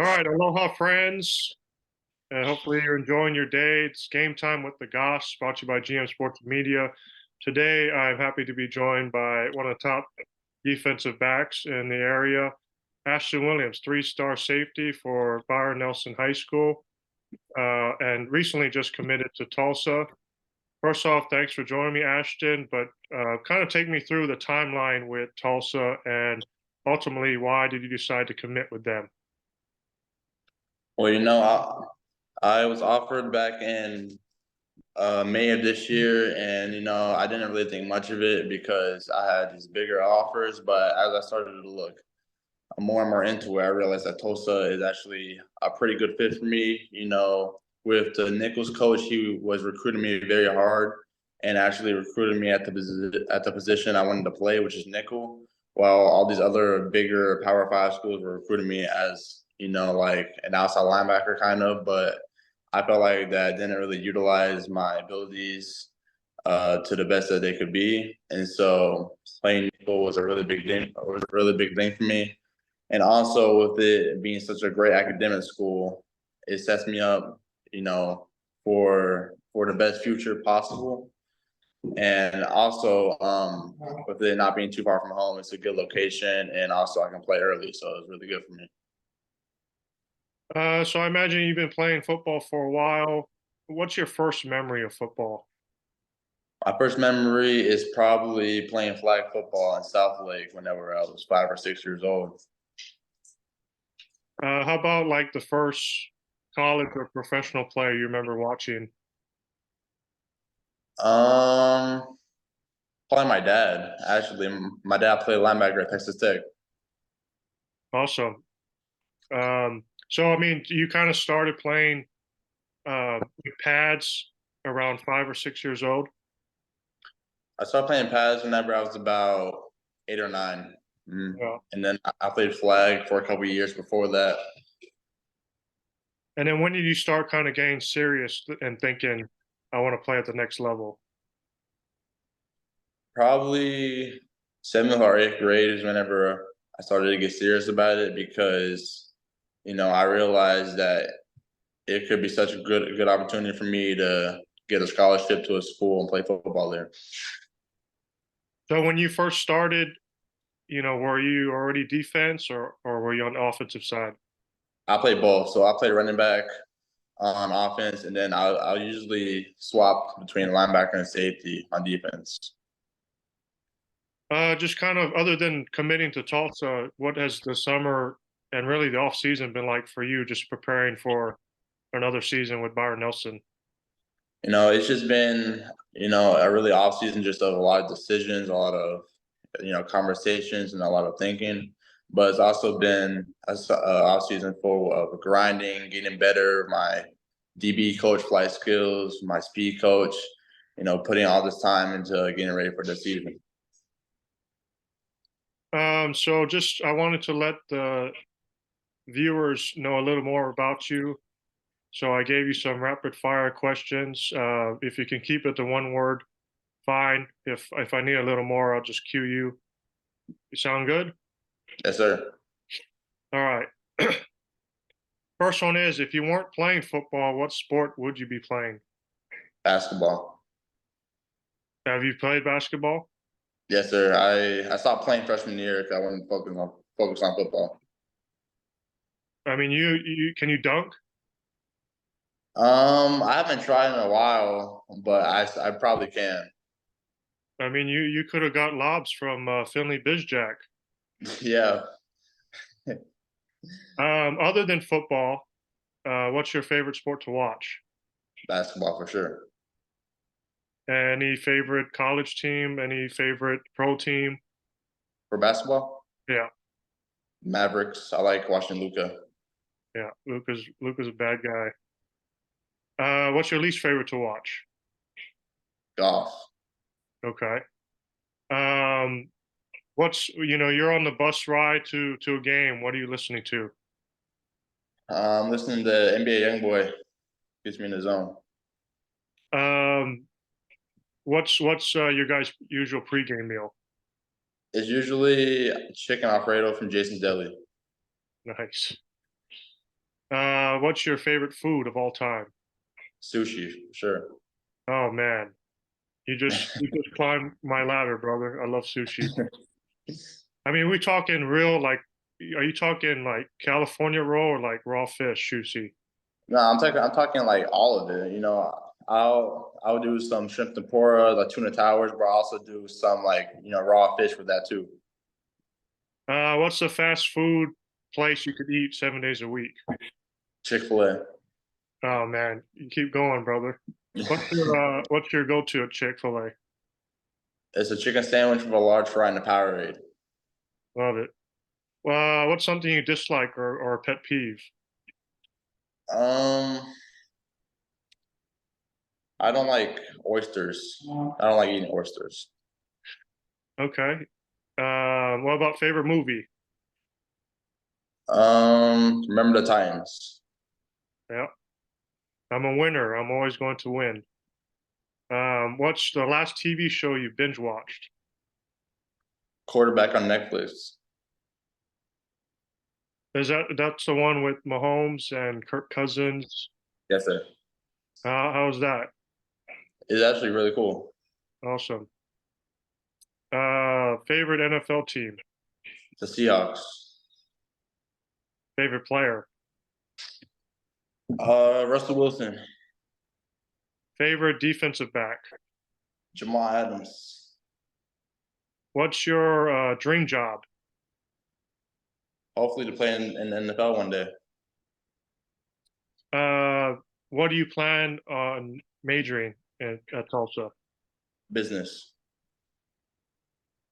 All right, aloha, friends. Hopefully, you're enjoying your day. It's game time with the Goss, brought to you by GM Sports Media. Today, I'm happy to be joined by one of the top defensive backs in the area, Ashton Williams, three-star safety for Byron Nelson High School, and recently just committed to Tulsa. First off, thanks for joining me, Ashton, but kind of take me through the timeline with Tulsa and ultimately why did you decide to commit with them? Well, I was offered back in May of this year, and I didn't really think much of it because I had these bigger offers. But as I started to look more and more into it, I realized that Tulsa is actually a pretty good fit for me. With the Nichols coach, he was recruiting me very hard and actually recruited me at the position I wanted to play, which is nickel. While all these other bigger Power Five schools were recruiting me as like an outside linebacker kind of, but I felt like that didn't really utilize my abilities to the best that they could be, and so playing nickel was a really big thing. It was a really big thing for me, and also with it being such a great academic school, it sets me up, for the best future possible. And also, with it not being too far from home, it's a good location, and also I can play early, so it's really good for me. So I imagine you've been playing football for a while. What's your first memory of football? My first memory is probably playing flag football in South Lake whenever I was 5 or 6 years old. How about like the first college or professional player you remember watching? Um, Probably my dad. Actually, my dad played linebacker at Texas Tech. Awesome. So I mean, you kind of started playing with pads around 5 or 6 years old. I started playing pads whenever I was about 8 or 9. Yeah. And then I played flag for a couple of years before that. And then when did you start kind of getting serious and thinking, I want to play at the next level? Probably 7th or 8th grade is whenever I started to get serious about it because, I realized that it could be such a good opportunity for me to get a scholarship to a school and play football there. So when you first started, were you already defense or were you on the offensive side? I play both, so I play running back on offense, and then I'll usually swap between linebacker and safety on defense. Just kind of other than committing to Tulsa, what has the summer and really the off season been like for you, just preparing for another season with Byron Nelson? It's just been a really off season, just of a lot of decisions, a lot of conversations, and a lot of thinking. But it's also been a off season full of grinding, getting better. My DB coach, flight skills, my speed coach. Putting all this time into getting ready for the season. So just I wanted to let the viewers know a little more about you. So I gave you some rapid fire questions. If you can keep it to one word, fine. If I need a little more, I'll just cue you. You sound good? Yes, sir. All right. First one is if you weren't playing football, what sport would you be playing? Basketball. Have you played basketball? Yes, sir. I stopped playing freshman year because I wanted to focus on football. I mean, you can you dunk? I haven't tried in a while, but I probably can. I mean, you could have got lobs from Finley Bizjack. Yeah, Other than football, what's your favorite sport to watch? basketball for sure. Any favorite college team? Any favorite pro team? For basketball, Yeah, Mavericks. I like watching Luca. yeah. Luca's a bad guy. What's your least favorite to watch? Golf. Okay. Um, what's you're on the bus ride to a game. What are you listening to? Listening to NBA YoungBoy gets me in the zone. Um, what's your guys' usual pregame meal? It's usually chicken Alfredo from Jason's Deli. Nice. What's your favorite food of all time? Sushi, for sure. Oh man, you just climbed my ladder, brother. I love sushi. I mean, we talking real like, are you talking like California roll or like raw fish sushi? No, I'm talking like all of it. I'll do some shrimp tempura, like tuna towers, but I also do some like raw fish with that too. What's the fast food place you could eat 7 days a week? Chick-fil-A. Oh man, you keep going, brother. What's your go-to at Chick-fil-A? It's a chicken sandwich with a large fry and a Powerade. Love it. What's something you dislike or a pet peeve? Um, I don't like oysters. I don't like eating oysters. Okay. What about favorite movie? Remember the Titans. Yeah, I'm a winner. I'm always going to win. What's the last TV show you binge watched? Quarterback on Netflix. That's the one with Mahomes and Kirk Cousins? Yes, sir. How's that? It's actually really cool. Awesome. Favorite NFL team? The Seahawks. Favorite player? Russell Wilson. Favorite defensive back? Jamal Adams. What's your dream job? Hopefully to play in the NFL one day. Uh, what do you plan on majoring at Tulsa? Business.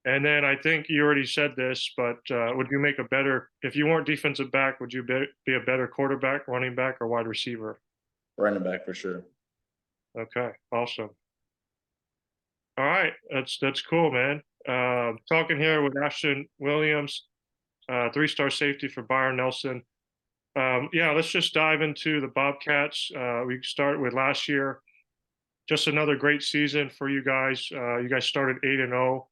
And then I think you already said this, but would you make a better, if you weren't defensive back, would you be a better quarterback, running back, or wide receiver? Running back for sure. Okay, awesome. All right, that's cool, man. Talking here with Ashton Williams, three-star safety for Byron Nelson. Yeah, let's just dive into the Bobcats. We start with last year. Just another great season for you guys. You guys started 8-0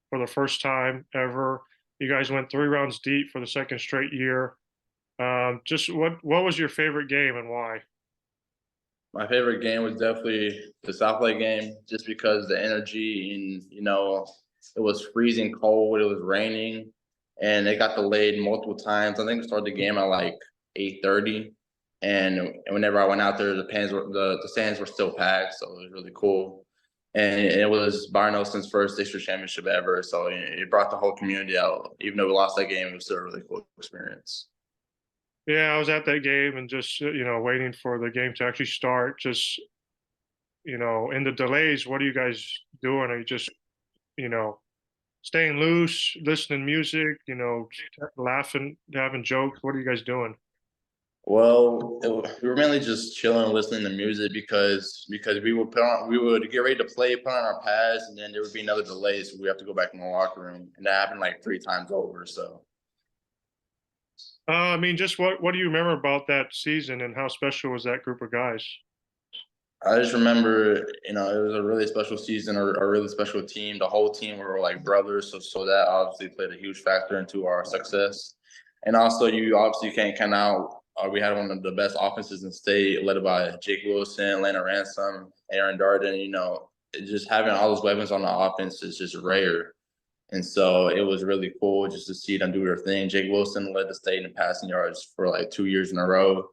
for the first time ever. You guys went 3 rounds deep for the second straight year. Just what was your favorite game and why? My favorite game was definitely the South Lake game, just because the energy and it was freezing cold, it was raining, and it got delayed multiple times. I think we started the game at like 8:30, and whenever I went out there, the stands were still packed, so it was really cool. And it was Byron Nelson's first district championship ever, so it brought the whole community out. Even though we lost that game, it was still a really cool experience. Yeah, I was at that game and just waiting for the game to actually start. Just in the delays, what are you guys doing? Are you just you know staying loose, listening music, laughing, having jokes? What are you guys doing? Well, we were mainly just chilling, listening to music because we would get ready to play, put on our pads, and then there would be another delay, so we have to go back in the locker room, and that happened like 3 times over. So I mean, just what do you remember about that season and how special was that group of guys? I just remember, it was a really special season, a really special team. The whole team were like brothers, so that obviously played a huge factor into our success. And also, you obviously can't count out. We had one of the best offenses in state, led by Jake Wilson, Lana Ransom, Aaron Darden. Just having all those weapons on the offense is just rare. And so it was really cool just to see them do their thing. Jake Wilson led the state in passing yards for like 2 years in a row.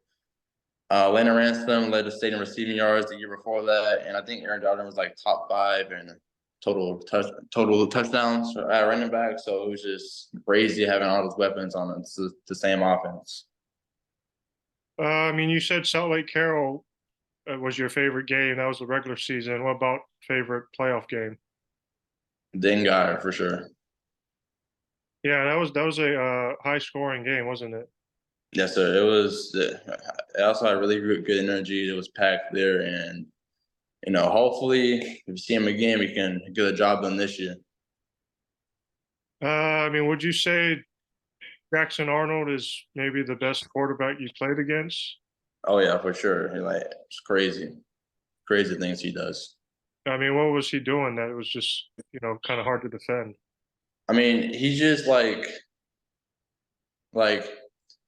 Lana Ransom led the state in receiving yards the year before that, and I think Aaron Darden was like top 5 in total touchdowns at running back. So it was just crazy having all those weapons on the same offense. I mean, you said Salt Lake Carroll was your favorite game. That was the regular season. What about favorite playoff game? Then got it for sure. Yeah, that was a high scoring game, wasn't it? Yes, sir. It was. It also had really good energy. It was packed there, and hopefully, if you see him again, we can get a job done this year. I mean, would you say Jackson Arnold is maybe the best quarterback you played against? Oh yeah, for sure. It's crazy things he does. I mean, what was he doing that it was just kind of hard to defend? I mean, he's just like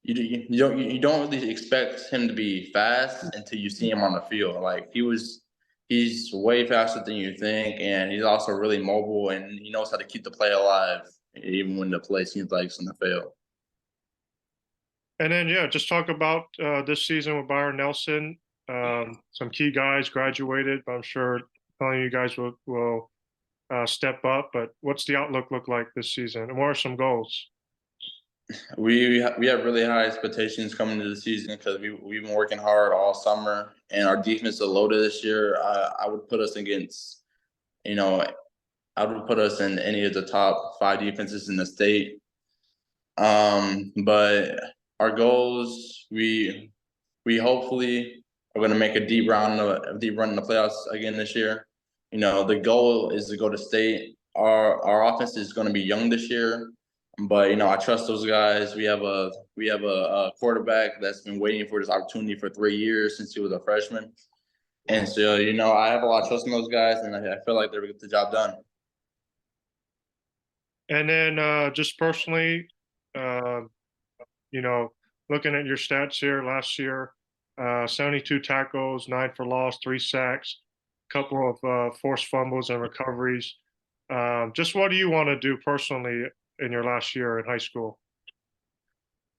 you don't really expect him to be fast until you see him on the field. Like he's way faster than you think, and he's also really mobile, and he knows how to keep the play alive even when the play seems like it's gonna fail. And then, yeah, just talk about this season with Byron Nelson. Some key guys graduated, but I'm sure plenty of you guys will step up. But what's the outlook look like this season? And what are some goals? We have really high expectations coming into the season because we've been working hard all summer, and our defense is loaded this year. I would put us against, you know, I would put us in any of the top 5 defenses in the state. But our goals, we hopefully are going to make a deep run in the playoffs again this year. The goal is to go to state. Our offense is going to be young this year, but I trust those guys. We have a quarterback that's been waiting for this opportunity for 3 years since he was a freshman, and so I have a lot of trust in those guys, and I feel like they're going to get the job done. And then just personally, uh, you know, looking at your stats here last year, 72 tackles, 9 for loss, 3 sacks, couple of forced fumbles and recoveries. Just what do you want to do personally in your last year in high school?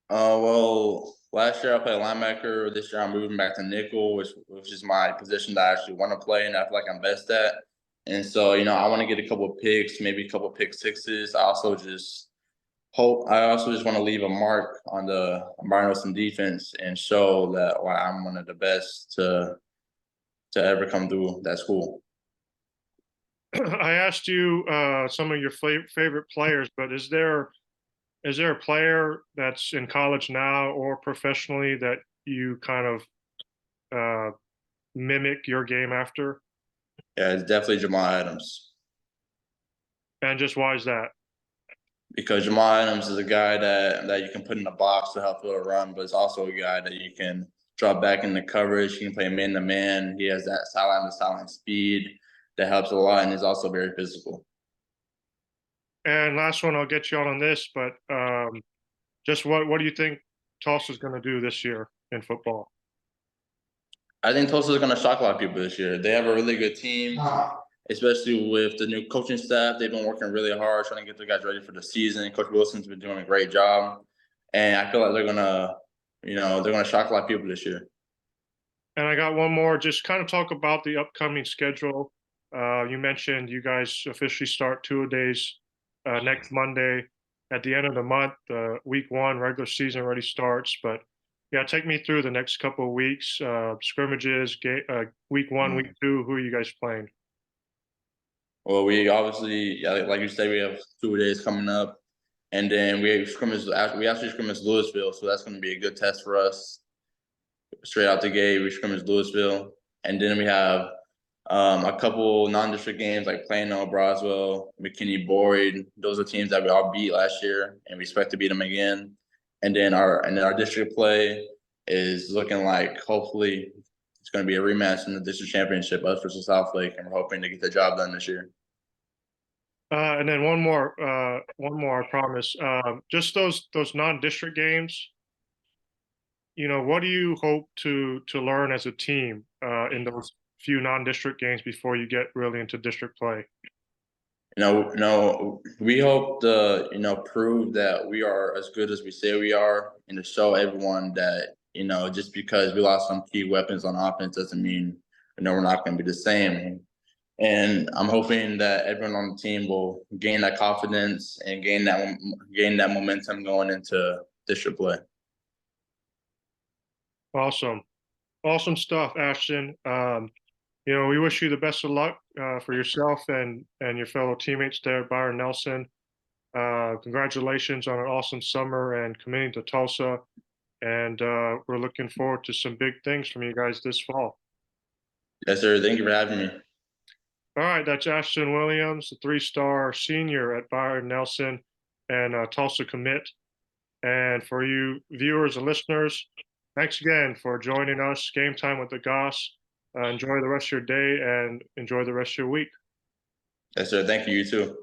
Well, last year I played linebacker. This year I'm moving back to nickel, which is my position that I actually want to play and I feel like I'm best at. And so, I want to get a couple of picks, maybe a couple of pick sixes. I also just want to leave a mark on the Byron Nelson defense and show that why I'm one of the best to ever come through that school. I asked you some of your favorite players, but is there a player that's in college now or professionally that you kind of uh, mimic your game after? Yeah, it's definitely Jamal Adams. And just why is that? Because Jamal Adams is a guy that you can put in the box to help fill a run, but it's also a guy that you can drop back in the coverage. He can play man to man. He has that sideline to sideline speed that helps a lot, and he's also very physical. And last one, I'll get you on this, but just what do you think Tulsa's going to do this year in football? I think Tulsa is going to shock a lot of people this year. They have a really good team, especially with the new coaching staff. They've been working really hard trying to get the guys ready for the season. Coach Wilson's been doing a great job, and I feel like they're gonna shock a lot of people this year. And I got one more. Just kind of talk about the upcoming schedule. You mentioned you guys officially start 2-a-days next Monday. At the end of the month, week 1 regular season already starts. But yeah, take me through the next couple of weeks. Scrimmages, week 1, week 2. Who are you guys playing? Well, we obviously, yeah, like you said, we have 2 days coming up, and then we actually scrimmage Louisville, so that's going to be a good test for us. Straight out the gate, we scrimmage Louisville, and then we have a couple non-district games like Plano, Broswell, McKinney, Boyd. Those are teams that we all beat last year, and we expect to beat them again. And then our district play is looking like hopefully it's going to be a rematch in the district championship, us versus Southlake, and we're hoping to get the job done this year. And then one more, I promise. Just those non-district games. What do you hope to learn as a team in those few non-district games before you get really into district play? We hope to, prove that we are as good as we say we are, and to show everyone that, just because we lost some key weapons on offense doesn't mean, we're not going to be the same. And I'm hoping that everyone on the team will gain that confidence and gain that momentum going into district play. Awesome. Awesome stuff, Ashton. We wish you the best of luck for yourself and your fellow teammates there, Byron Nelson. Congratulations on an awesome summer and committing to Tulsa. And we're looking forward to some big things from you guys this fall. Yes, sir. Thank you for having me. All right, that's Ashton Williams, a 3-star senior at Byron Nelson and Tulsa commit. And for you viewers and listeners, thanks again for joining us. Game time with the Goss. Enjoy the rest of your day and enjoy the rest of your week. Yes, sir. Thank you. You too.